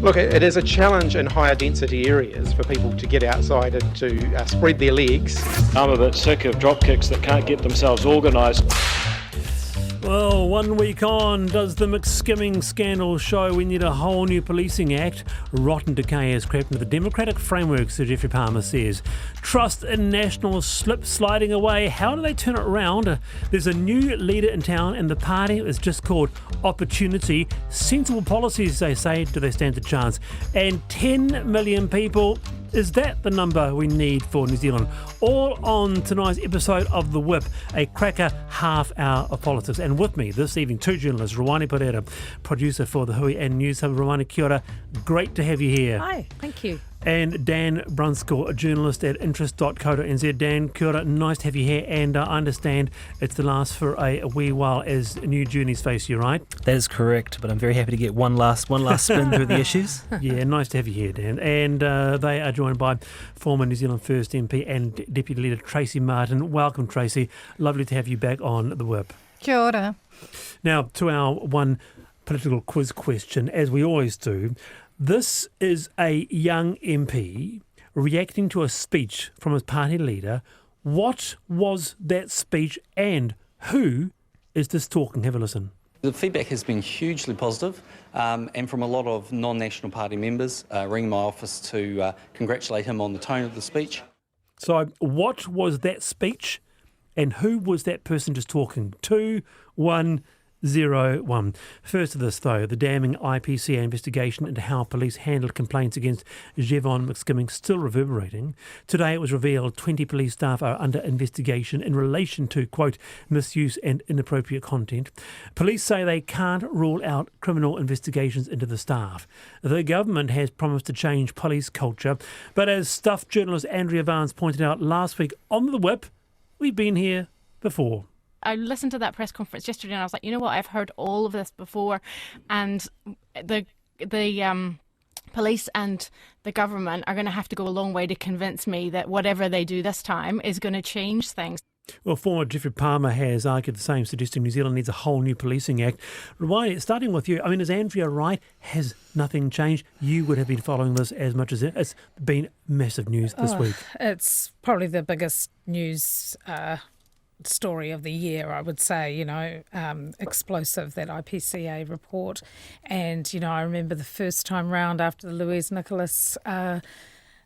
Look, it is a challenge in higher density areas for people to get outside and to spread their legs. I'm a bit sick of dropkicks that can't get themselves organised. Well, 1 week on, does the McSkimming scandal show we need a whole new policing act? Rotten decay has crept into the democratic framework, Sir Geoffrey Palmer says. Trust in national slip sliding away. How do they turn it around? There's a new leader in town and the party is just called Opportunity. Sensible policies, they say. Do they stand a chance? And 10 million people. Is that the number we need for New Zealand? All on tonight's episode of The Whip, a cracker half hour of politics. And with me this evening, two journalists, Ruwani Perera, producer for the Hui and News Hub. Ruwani, kia ora. Great to have you here. Hi, thank you. And Dan Brunskill, a journalist at interest.co.nz. Dan, kia ora, nice to have you here. And I understand it's the last for a wee while as new journeys face you, right? That is correct, but I'm very happy to get one last spin through the issues. Yeah, nice to have you here, Dan. And they are joined by former New Zealand First MP and Deputy Leader Tracey Martin. Welcome, Tracey. Lovely to have you back on The Whip. Kia ora. Now, to our one political quiz question, as we always do. This is a young MP reacting to a speech from his party leader. What was that speech and who is this talking? Have a listen. The feedback has been hugely positive, and from a lot of non-national party members ringing my office to congratulate him on the tone of the speech. So what was that speech and who was that person just talking? 2, 1, 0, 1. First to this, though, the damning IPCA investigation into how police handled complaints against Jevon McSkimming still reverberating. Today it was revealed 20 police staff are under investigation in relation to, quote, misuse and inappropriate content. Police say they can't rule out criminal investigations into the staff. The government has promised to change police culture, but as Stuff journalist Andrea Vance pointed out last week on The Whip, we've been here before. I listened to that press conference yesterday and I was like, you know what, I've heard all of this before, and the police and the government are going to have to go a long way to convince me that whatever they do this time is going to change things. Well, former Geoffrey Palmer has argued the same, suggesting New Zealand needs a whole new policing act. Ruwani, starting with you, I mean, is Andrea right? Has nothing changed? You would have been following this as much as it's been massive news this week. It's probably the biggest news story of the year, I would say, explosive, that IPCA report. And, I remember the first time round after the Louise Nicholas,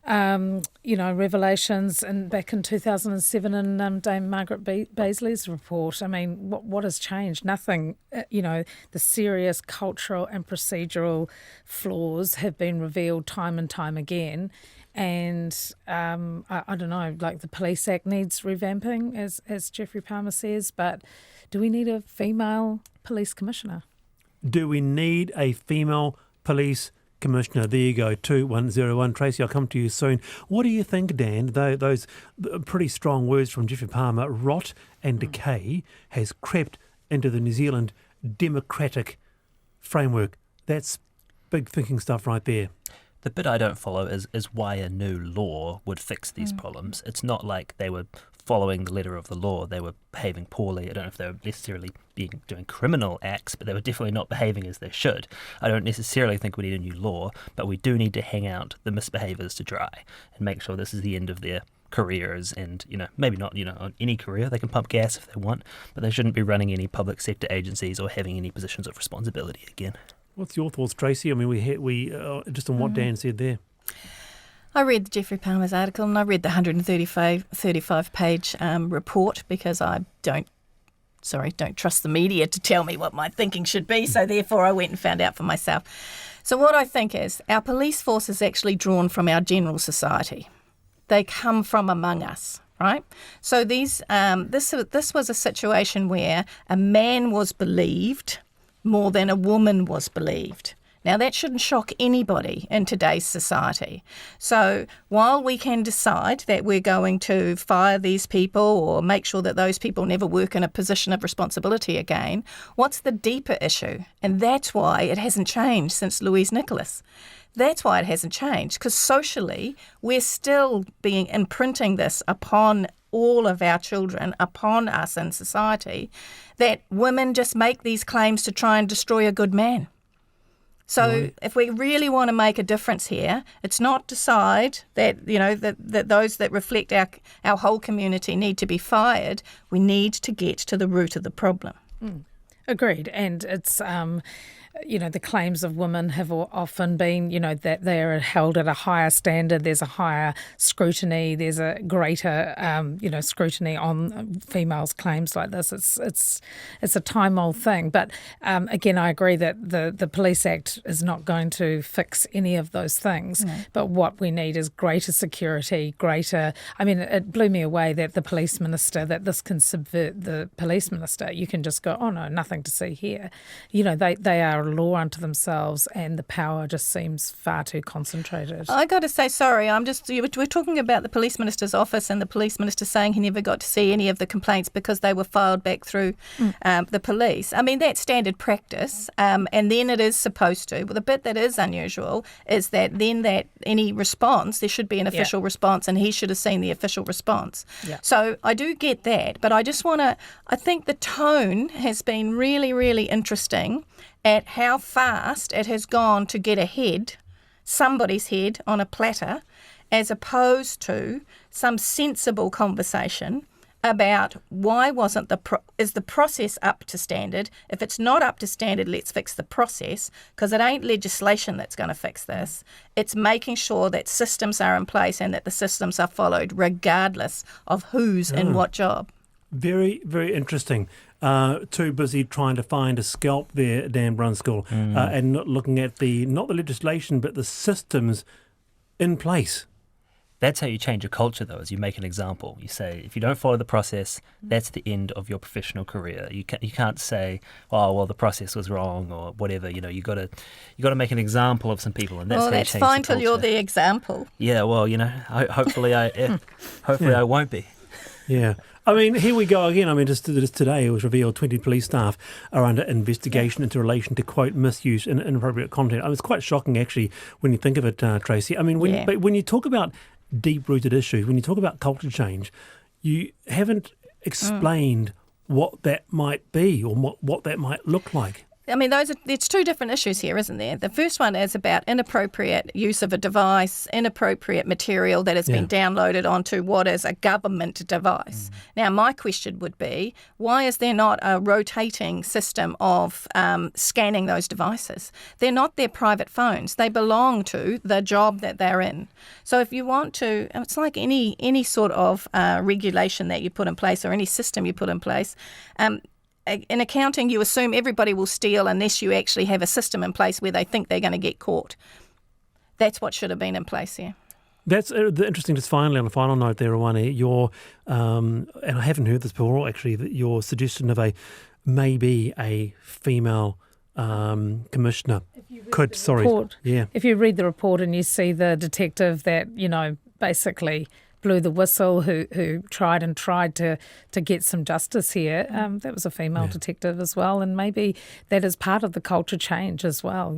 revelations and back in 2007 and Dame Margaret Baisley's report. I mean, what has changed? Nothing. The serious cultural and procedural flaws have been revealed time and time again. And I don't know, like the Police Act needs revamping, as Geoffrey Palmer says, but do we need a female police commissioner? Do we need a female police commissioner? There you go, 2101. Tracey, I'll come to you soon. What do you think, Dan? Those pretty strong words from Geoffrey Palmer, rot and decay has crept into the New Zealand democratic framework. That's big thinking stuff right there. The bit I don't follow is why a new law would fix these problems. It's not like they were following the letter of the law. They were behaving poorly. I don't know if they were necessarily doing criminal acts, but they were definitely not behaving as they should. I don't necessarily think we need a new law, but we do need to hang out the misbehaviours to dry and make sure this is the end of their careers and, maybe not, on any career. They can pump gas if they want, but they shouldn't be running any public sector agencies or having any positions of responsibility again. What's your thoughts, Tracey? I mean, we just on what Dan said there. I read Geoffrey Palmer's article and I read the 135-page report because I don't trust the media to tell me what my thinking should be, so therefore I went and found out for myself. So what I think is our police force is actually drawn from our general society. They come from among us, right? So this was a situation where a man was believed more than a woman was believed. Now, that shouldn't shock anybody in today's society. So while we can decide that we're going to fire these people or make sure that those people never work in a position of responsibility again, what's the deeper issue? And that's why it hasn't changed since Louise Nicholas. That's why it hasn't changed, because socially we're still imprinting this upon all of our children, upon us in society, that women just make these claims to try and destroy a good man. So if we really want to make a difference here, it's not decide that, that those that reflect our whole community need to be fired. We need to get to the root of the problem. Agreed. And it's, the claims of women have often been, that they are held at a higher standard. There's a higher scrutiny. There's a greater, scrutiny on females' claims like this. It's a time-old thing. But again, I agree that the Police Act is not going to fix any of those things. No. But what we need is greater security, it blew me away that the police minister, that this can subvert the police minister. You can just go, oh no, nothing to see here. They are a law unto themselves, and the power just seems far too concentrated. I got to say, sorry, we're talking about the police minister's office and the police minister saying he never got to see any of the complaints because they were filed back through the police. I mean, that's standard practice, and then it is supposed to. But the bit that is unusual is that any response, there should be an official response, and he should have seen the official response. Yeah. So I do get that, but I think the tone has been really, really interesting at how fast it has gone to get somebody's head on a platter, as opposed to some sensible conversation about why wasn't is the process up to standard? If it's not up to standard, let's fix the process, because it ain't legislation that's going to fix this. It's making sure that systems are in place and that the systems are followed regardless of who's in what job. Very, very interesting. Too busy trying to find a scalp there, Dan Brunskill, and not looking at not the legislation, but the systems in place. That's how you change a culture, though, is you make an example. You say, if you don't follow the process, that's the end of your professional career. You can't say, oh, well, the process was wrong or whatever. You got to make an example of some people, and that's how you change the culture. Well, that's fine till you're the example. Yeah, well, hopefully I won't be. Yeah. I mean, here we go again. I mean, just today it was revealed 20 police staff are under investigation into relation to, quote, misuse and inappropriate content. I mean, it's quite shocking, actually, when you think of it, Tracy. I mean, when you talk about deep-rooted issues, when you talk about culture change, you haven't explained what that might be or what that might look like. I mean, there's two different issues here, isn't there? The first one is about inappropriate use of a device, inappropriate material that has been downloaded onto what is a government device. Now, my question would be, why is there not a rotating system of scanning those devices? They're not their private phones. They belong to the job that they're in. So if you want to, it's like any sort of regulation that you put in place or any system you put in place, in accounting, you assume everybody will steal unless you actually have a system in place where they think they're going to get caught. That's what should have been in place here. That's interesting. Just finally, on a final note there, Ruwani, and I haven't heard this before, actually, that your suggestion of maybe a female commissioner could, If you read the report and you see the detective that, basically blew the whistle, who tried to get some justice here. That was a female detective as well, and maybe that is part of the culture change as well,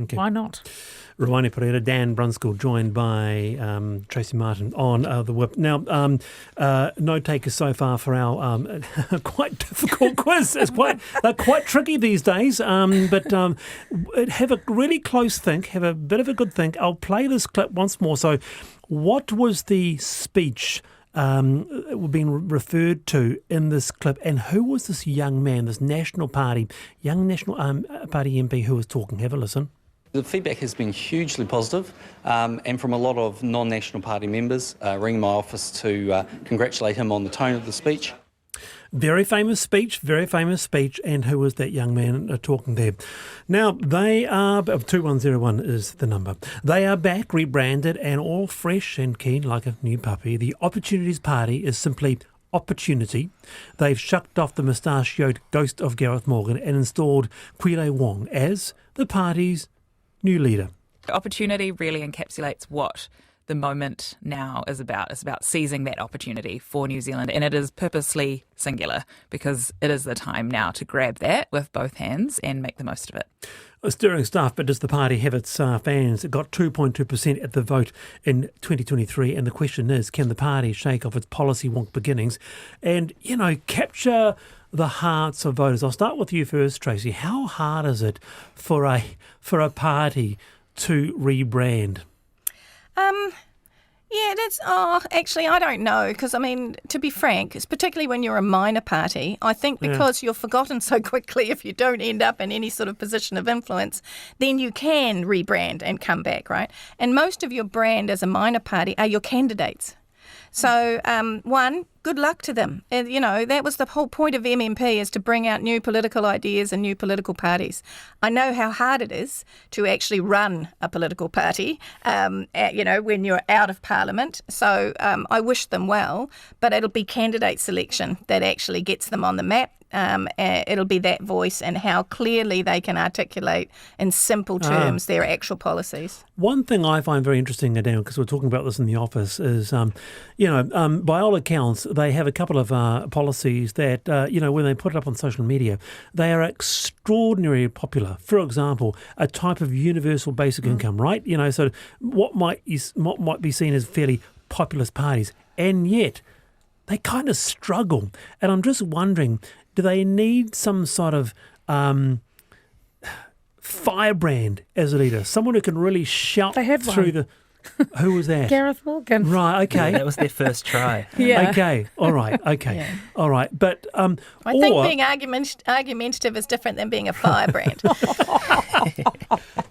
Okay. Why not? Ruwani Perera, Dan Brunskill, joined by Tracey Martin on the whip. Now, no takers so far for our quite difficult quiz. They're quite tricky these days, but have a really close think, have a bit of a good think. I'll play this clip once more. So, what was the speech being referred to in this clip, and who was this young man, this young National Party MP who was talking? Have a listen. The feedback has been hugely positive, and from a lot of non-National Party members ringing my office to congratulate him on the tone of the speech. Very famous speech, and who was that young man talking there? Now, they are, 2101 is the number. They are back, rebranded, and all fresh and keen like a new puppy. The Opportunities Party is simply Opportunity. They've shucked off the mustachioed ghost of Gareth Morgan and installed Kwile Wong as the party's new leader. Opportunity really encapsulates what the moment now is about. It's about seizing that opportunity for New Zealand, and it is purposely singular because it is the time now to grab that with both hands and make the most of it. Stirring stuff, but does the party have its fans? It got 2.2% at the vote in 2023, and the question is, can the party shake off its policy wonk beginnings and, capture the hearts of voters? I'll start with you first, Tracey. How hard is it for a party to rebrand? Yeah, actually, I don't know, because, I mean, to be frank, it's particularly when you're a minor party, I think because you're forgotten so quickly if you don't end up in any sort of position of influence, then you can rebrand and come back, right? And most of your brand as a minor party are your candidates. So, good luck to them. And, that was the whole point of MMP, is to bring out new political ideas and new political parties. I know how hard it is to actually run a political party, when you're out of Parliament. So I wish them well, but it'll be candidate selection that actually gets them on the map. It'll be that voice and how clearly they can articulate in simple terms their actual policies. One thing I find very interesting, Dan, because we're talking about this in the office, is, by all accounts, they have a couple of policies that, when they put it up on social media, they are extraordinarily popular. For example, a type of universal basic income, right? So what might be seen as fairly populist parties, and yet they kind of struggle. And I'm just wondering, do they need some sort of firebrand as a leader? Someone who can really shout through the... Who was that? Gareth Morgan. Right, okay. Yeah, that was their first try. Yeah. Okay, all right, okay. Yeah. All right, but... I think being argumentative is different than being a firebrand.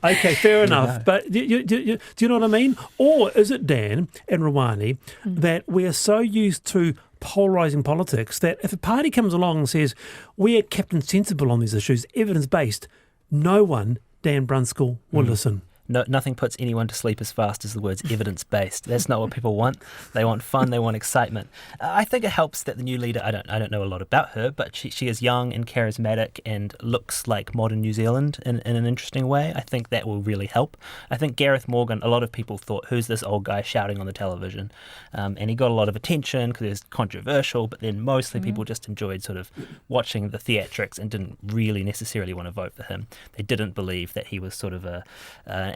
Okay, fair enough. But do you know what I mean? Or is it, Dan and Ruwani, that we are so used to polarising politics that if a party comes along and says, we are Captain Sensible on these issues, evidence-based, no one, Dan Brunskill, will listen? No, nothing puts anyone to sleep as fast as the words evidence-based. That's not what people want. They want fun. They want excitement. I think it helps that the new leader, I don't know a lot about her, but she is young and charismatic and looks like modern New Zealand in an interesting way. I think that will really help. I think Gareth Morgan, a lot of people thought, who's this old guy shouting on the television? And he got a lot of attention because he was controversial, but then mostly people just enjoyed sort of watching the theatrics and didn't really necessarily want to vote for him. They didn't believe that he was sort of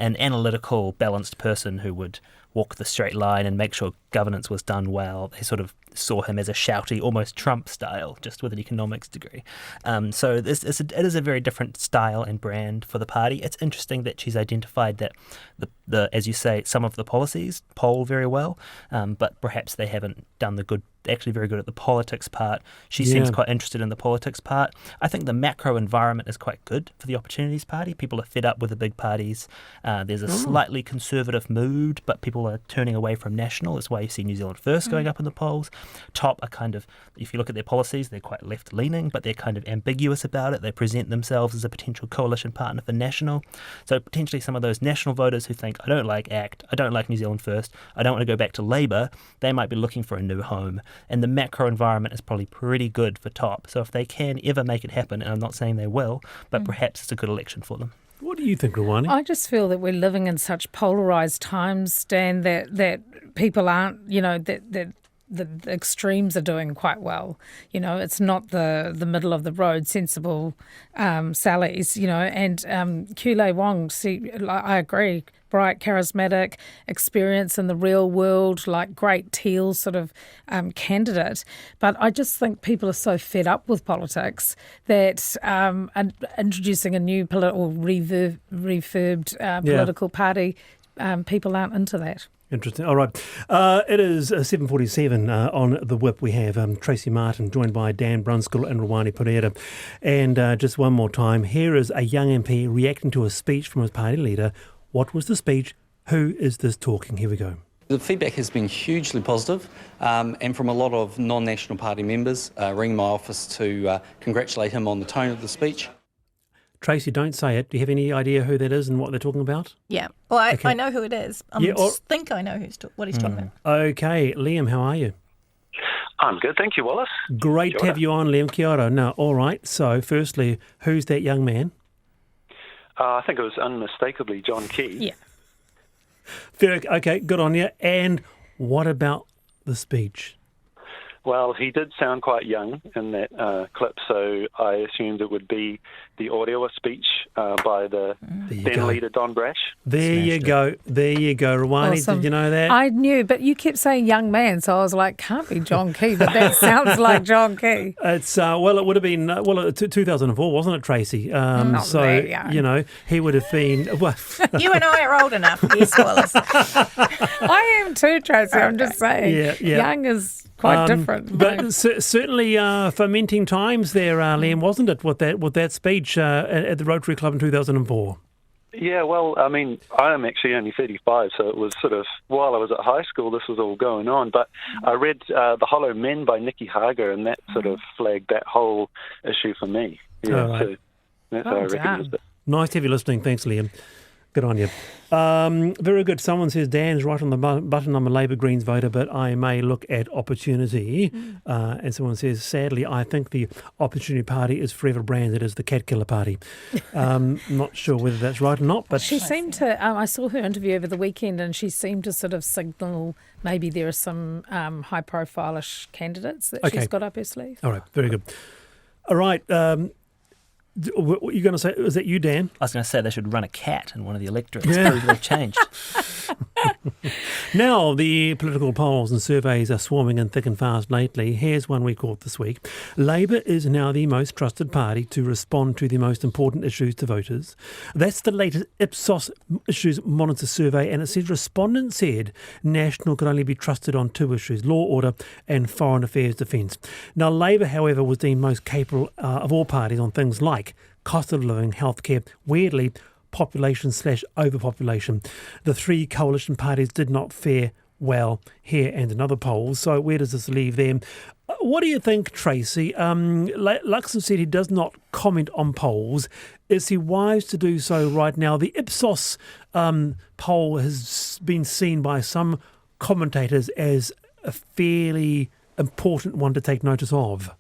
an analytical, balanced person who would walk the straight line and make sure governance was done well. They sort of saw him as a shouty, almost Trump style, just with an economics degree. So it is a very different style and brand for the party. It's interesting that she's identified that, the as you say, some of the policies poll very well, but perhaps they haven't done actually very good at the politics part. She seems quite interested in the politics part. I think the macro environment is quite good for the Opportunities Party. People are fed up with the big parties. There's a slightly conservative mood, but people are turning away from national. That's why you see New Zealand First going up in the polls. Top are kind of, if you look at their policies, they're quite left-leaning, but they're kind of ambiguous about it. They present themselves as a potential coalition partner for national. So potentially some of those national voters who think, I don't like ACT, I don't like New Zealand First, I don't want to go back to Labour, they might be looking for a new home. And the macro environment is probably pretty good for Top. So if they can ever make it happen, and I'm not saying they will, but perhaps it's a good election for them. What do you think, Ruwani? I just feel that we're living in such polarised times, Dan, that people aren't, that the extremes are doing quite well. It's not the middle of the road, sensible sallies, and Kule Wong, I agree, bright, charismatic, experience in the real world, like great teal sort of candidate. But I just think people are so fed up with politics that introducing a new refurbed political party, people aren't into that. Interesting. All right. It is 7:47 on the whip. We have Tracey Martin joined by Dan Brunskill and Ruwani Perera. And just one more time, here is a young MP reacting to a speech from his party leader. What was the speech? Who is this talking? Here we go. The feedback has been hugely positive, and from a lot of non-national party members ringing my office to congratulate him on the tone of the speech. Tracey, don't say it. Do you have any idea who that is and what they're talking about? Yeah. Well, I know who it is. I think I know what he's talking about. Okay. Liam, how are you? I'm good, thank you, Wallace. Great to have you on, Liam. Kia ora. Now, all right. So, firstly, who's that young man? I think it was unmistakably John Key. Yeah. Fair, okay, good on you. And what about the speech? Well, he did sound quite young in that clip, so I assumed it would be the Orewa speech by the then leader Don Brash. There you go. Ruwani, Awesome. did you know that? I knew, but you kept saying young man, so I was like, can't be John Key, but that sounds like John Key. It's well, it would have been 2004, wasn't it, Tracy? Not So that young. he would have been. Well, You and I are old enough, yes, Wallace. I am too, Tracy. I'm just saying. Yeah. Young is quite different. But certainly fermenting times there, Liam, wasn't it, with that speech at the Rotary Club in 2004? Yeah, well, I mean, I am actually only 35, so it was sort of while I was at high school, this was all going on. But I read The Hollow Men by Nikki Hager, and that sort of flagged that whole issue for me. Yeah, right. so that's how I recognised it. Nice to have you listening. Thanks, Liam. Good on you. Very good. Someone says, Dan's right on the button. I'm a Labour Greens voter, but I may look at opportunity. And someone says, sadly, I think the Opportunity Party is forever branded as the Cat Killer Party. Not sure whether that's right or not, but she seemed to, I saw her interview over the weekend, and she seemed to sort of signal maybe there are some high-profile-ish candidates that she's got up her sleeve. All right, very good. All right. What were you going to say? Was that you, Dan? I was going to say they should run a cat in one of the electorates. Yeah. They've changed. Now, the political polls and surveys are swarming in thick and fast lately. Here's one we caught this week. Labour is now the most trusted party to respond to the most important issues to voters. That's the latest Ipsos Issues Monitor survey, and it says respondents said National could only be trusted on two issues, law, order and foreign affairs defence. Now, Labour, however, was deemed most capable of all parties on things like cost of living, healthcare, weirdly, population/overpopulation. The three coalition parties did not fare well here and in other polls. So where does this leave them? What do you think, Tracy? Luxon said he does not comment on polls. Is he wise to do so right now? The Ipsos poll has been seen by some commentators as a fairly important one to take notice of.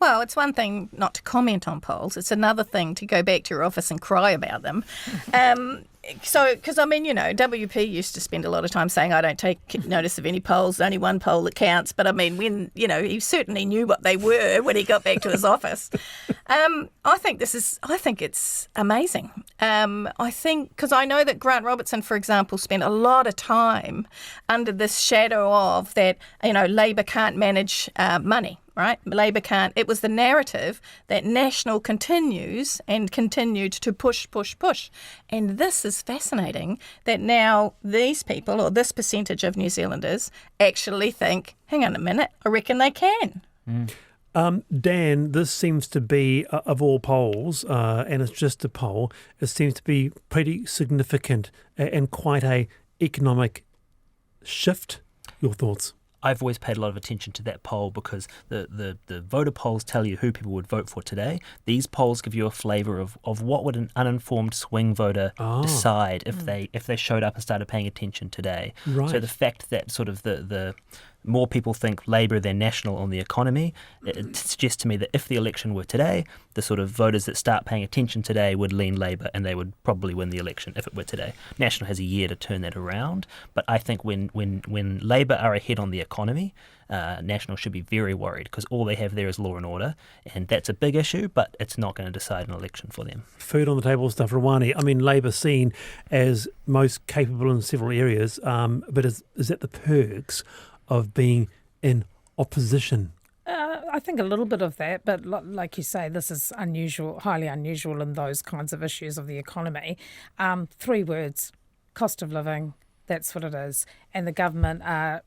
Well, it's one thing not to comment on polls. It's another thing to go back to your office and cry about them. Because, I mean, WP used to spend a lot of time saying, I don't take notice of any polls, only one poll that counts. But, I mean, when, he certainly knew what they were when he got back to his office. I think it's amazing. Because I know that Grant Robertson, for example, spent a lot of time under this shadow of that, Labour can't manage money. Right? Labour can't. It was the narrative that National continued to push. And this is fascinating that now these people, or this percentage of New Zealanders, actually think, hang on a minute, I reckon they can. Dan, this seems to be, of all polls, and it's just a poll, it seems to be pretty significant and quite a economic shift. Your thoughts? I've always paid a lot of attention to that poll because the voter polls tell you who people would vote for today. These polls give you a flavour of what would an uninformed swing voter decide if they showed up and started paying attention today. Right. So the fact that sort of the more people think Labour than National on the economy, it suggests to me that if the election were today, the sort of voters that start paying attention today would lean Labour and they would probably win the election if it were today. National has a year to turn that around, but I think when Labour are ahead on the economy, National should be very worried because all they have there is law and order, and that's a big issue, but it's not going to decide an election for them. Food on the table stuff, Ruwani. I mean, Labour seen as most capable in several areas, but is that the perks of being in opposition? I think a little bit of that, but like you say, this is unusual, highly unusual in those kinds of issues of the economy. 3 words, cost of living, that's what it is. And the government are,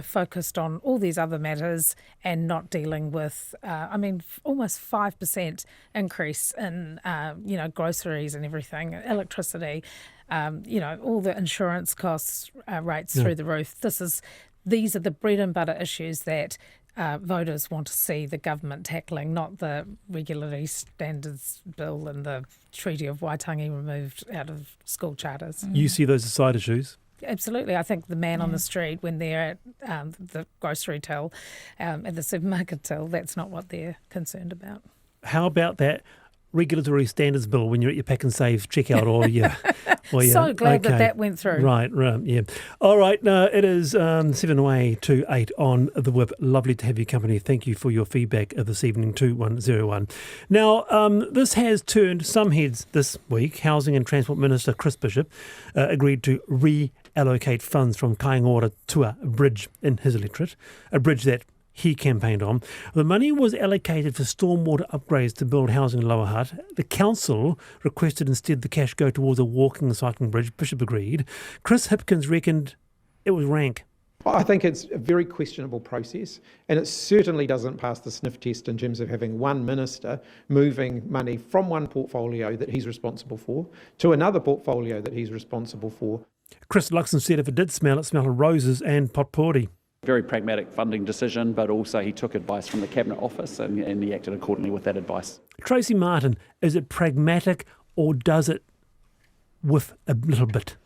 focused on all these other matters and not dealing with, almost 5% increase in, groceries and everything, electricity, all the insurance costs, rates through the roof. These are the bread and butter issues that voters want to see the government tackling, not the Regulatory Standards Bill and the Treaty of Waitangi removed out of school charters. You see those as side issues? Absolutely. I think the man on the street, when they're at the grocery till, at the supermarket till, that's not what they're concerned about. How about that regulatory standards bill when you're at your pack and save checkout or your... So glad that went through. Right, yeah. All right, it is 7 away to 8 on the whip. Lovely to have your company. Thank you for your feedback this evening, 2101. Now, this has turned some heads this week. Housing and Transport Minister Chris Bishop agreed to reallocate funds from Kainga Ora to a bridge in his electorate, a bridge that he campaigned on. The money was allocated for stormwater upgrades to build housing in Lower Hutt. The council requested instead the cash go towards a walking and cycling bridge. Bishop agreed. Chris Hipkins reckoned it was rank. I think it's a very questionable process, and it certainly doesn't pass the sniff test in terms of having one minister moving money from one portfolio that he's responsible for to another portfolio that he's responsible for. Chris Luxon said if it did smell, it smelled of roses and potpourri. Very pragmatic funding decision, but also he took advice from the Cabinet Office and he acted accordingly with that advice. Tracey Martin, is it pragmatic or does it whiff a little bit?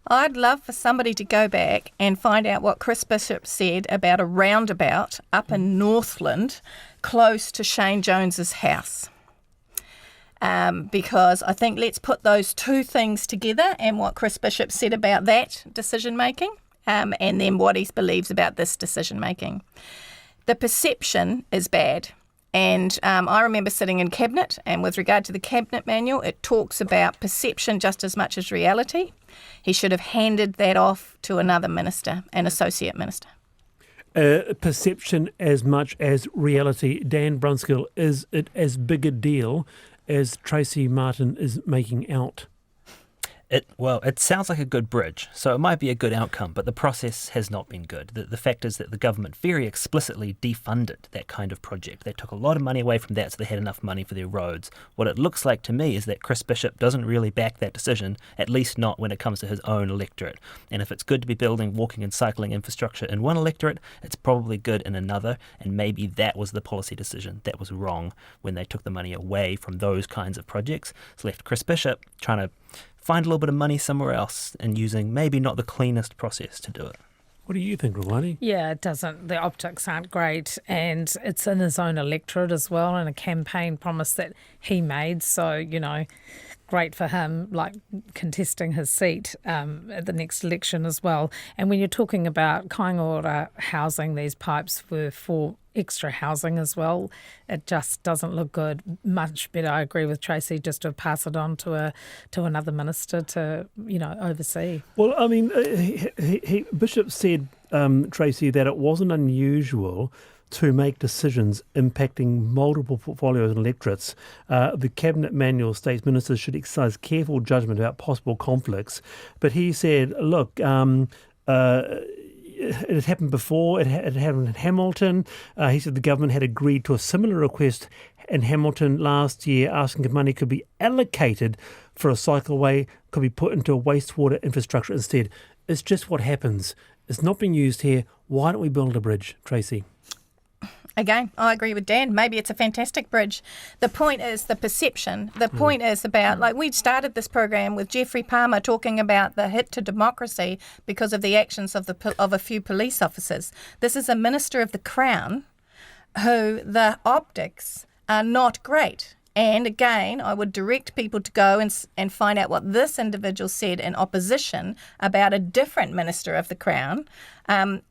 I'd love for somebody to go back and find out what Chris Bishop said about a roundabout up in Northland close to Shane Jones's house. Because I think let's put those two things together and what Chris Bishop said about that decision making. And then what he believes about this decision-making. The perception is bad. And I remember sitting in Cabinet, and with regard to the Cabinet Manual, it talks about perception just as much as reality. He should have handed that off to another minister, an associate minister. Perception as much as reality. Dan Brunskill, is it as big a deal as Tracey Martin is making out? It sounds like a good bridge, so it might be a good outcome, but the process has not been good. The fact is that the government very explicitly defunded that kind of project. They took a lot of money away from that so they had enough money for their roads. What it looks like to me is that Chris Bishop doesn't really back that decision, at least not when it comes to his own electorate. And if it's good to be building walking and cycling infrastructure in one electorate, it's probably good in another, and maybe that was the policy decision that was wrong when they took the money away from those kinds of projects. It's left Chris Bishop trying to find a little bit of money somewhere else and using maybe not the cleanest process to do it. What do you think, Ruwani? Yeah, it doesn't. The optics aren't great, and it's in his own electorate as well, and a campaign promise that he made. So, great for him, like contesting his seat at the next election as well. And when you're talking about Kainga Ora housing, these pipes were for extra housing as well. It just doesn't look good. Much better, I agree with Tracey, just to pass it on to another minister to oversee. Well, I mean, Bishop said, Tracey, that it wasn't unusual to make decisions impacting multiple portfolios and electorates. The Cabinet Manual states ministers should exercise careful judgment about possible conflicts. But he said, look, it had happened before. It happened in Hamilton. He said the government had agreed to a similar request in Hamilton last year, asking if money could be allocated for a cycleway, could be put into a wastewater infrastructure instead. It's just what happens. It's not being used here. Why don't we build a bridge, Tracey? Again, I agree with Dan. Maybe it's a fantastic bridge. The point is the perception. The point is about, we started this program with Geoffrey Palmer talking about the hit to democracy because of the actions of a few police officers. This is a minister of the Crown who the optics are not great. And again, I would direct people to go and find out what this individual said in opposition about a different minister of the Crown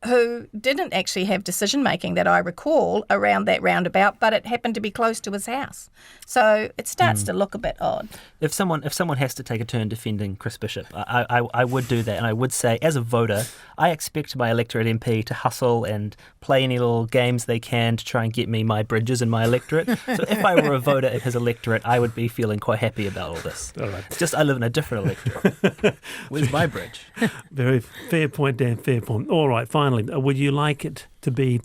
who didn't actually have decision-making that I recall around that roundabout, but it happened to be close to his house. So it starts to look a bit odd. If someone has to take a turn defending Chris Bishop, I would do that, and I would say, as a voter, I expect my electorate MP to hustle and play any little games they can to try and get me my bridges in my electorate. So if I were a voter in his electorate, I would be feeling quite happy about all this. All right. It's just I live in a different electorate. Where's my bridge? Very fair point, Dan, fair point. All right, finally, would you like it to be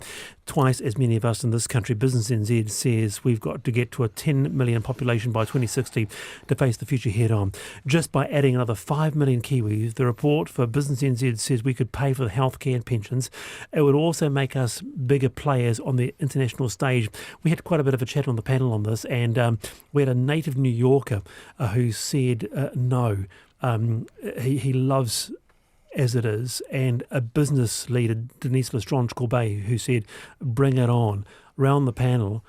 twice as many of us in this country? Business NZ says we've got to get to a 10 million population by 2060 to face the future head on. Just by adding another 5 million Kiwis, the report for Business NZ says we could pay for the healthcare and pensions. It would also make us bigger players on the international stage. We had quite a bit of a chat on the panel on this, and we had a native New Yorker who said no. He loves as it is, and a business leader, Denise Lestrange-Corbet, who said, bring it on. Round the panel,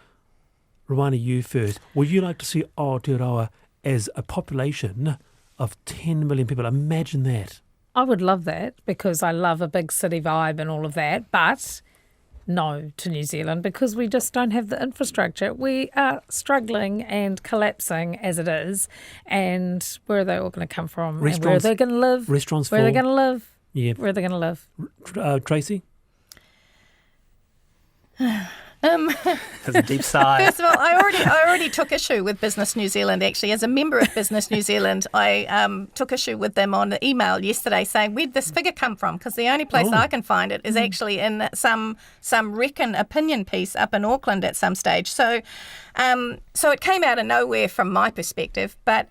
Ruwani, you first. Would you like to see Aotearoa as a population of 10 million people? Imagine that. I would love that because I love a big city vibe and all of that, but no to New Zealand because we just don't have the infrastructure. We are struggling and collapsing as it is, and where are they all going to come from? And where are they going to live? Restaurants Where are they full. going to live? Yeah. Where are they going to live? Tracy? There's a deep sigh. First of all, I already took issue with Business New Zealand. Actually, as a member of Business New Zealand, I took issue with them on the email yesterday, saying where'd this figure come from? Because the only place I can find it is actually in some Reckon opinion piece up in Auckland at some stage. So, so it came out of nowhere from my perspective. But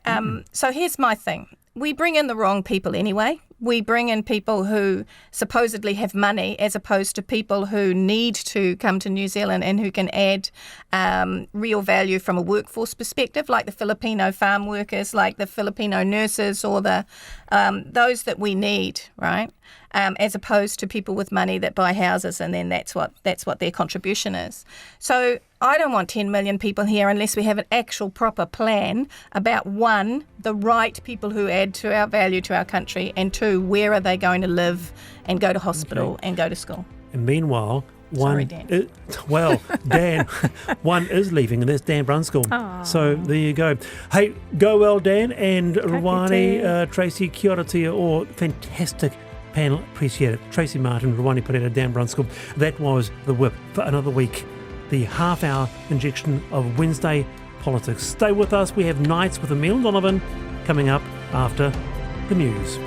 so here's my thing: we bring in the wrong people anyway. We bring in people who supposedly have money as opposed to people who need to come to New Zealand and who can add real value from a workforce perspective, like the Filipino farm workers, like the Filipino nurses, or the those that we need, right? As opposed to people with money that buy houses and then that's what their contribution is. So I don't want 10 million people here unless we have an actual proper plan about, one, the right people who add to our value to our country, and two, where are they going to live and go to hospital and go to school. And meanwhile, Sorry, Dan. Dan, one is leaving, and that's Dan Brunskill. So there you go. Hey, go well, Dan, and Ruwani, Tracey, kia ora tia, or fantastic panel. Appreciate it. Tracey Martin, Ruwani Perera, Dan Brunskill. That was The Whip for another week. The half-hour injection of Wednesday politics. Stay with us. We have Nights with Emile Donovan coming up after the news.